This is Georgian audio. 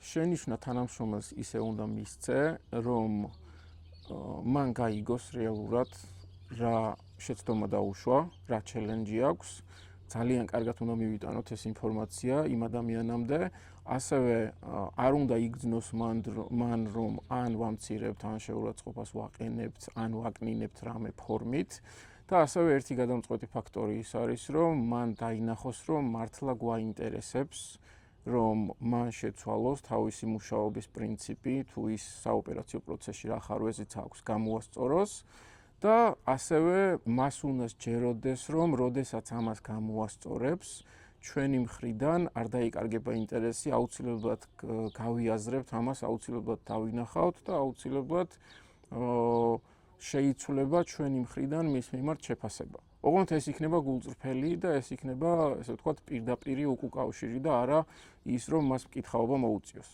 შენიშვნა თანამშრომელს ისე უნდა მისცე, რომ მან გაიგოს რეალურად რა შეცდომა დაუშვა, რა ჩელენჯი აქვს. ძალიან კარგად უნდა მივიტანოთ ეს ინფორმაცია იმ ადამიანამდე, ასევე არ უნდა იგრძნოს მან რომ ან ვამცირებთ, ან შეურაცხყოფას ვაყენებთ, ან ვაკნინებთ რამე ფორმით და ასევე ერთი გადამწყვეტი ფაქტორი ის არის, რომ მან დაინახოს, რომ მართლა გვაინტერესებს, რომ მან შეცვალოს თავისი მუშაობის პრინციპი, თუ ის საოპერაციო პროცესში რა ხარვეზიც აქვს, გამოასწოროს. და ასევე მას უნდა სჯეროდეს, რომ როდესაც ამას გამოასწორებს, ჩვენი მხრიდან არ დაიკარგება ინტერესი, აუცილებლად გავიაზრებთ ამას, აუცილებლად დავინახავთ და აუცილებლად შეიცვლება ჩვენი მხრიდან მის მიმართ შეფასება. ოღონდ ეს იქნება გულწრფელი და ეს იქნება, ესე ვთქვათ, პირდაპირი უკუკავშირი და არა ის, რომ მას მკითხაობა მოუწიოს.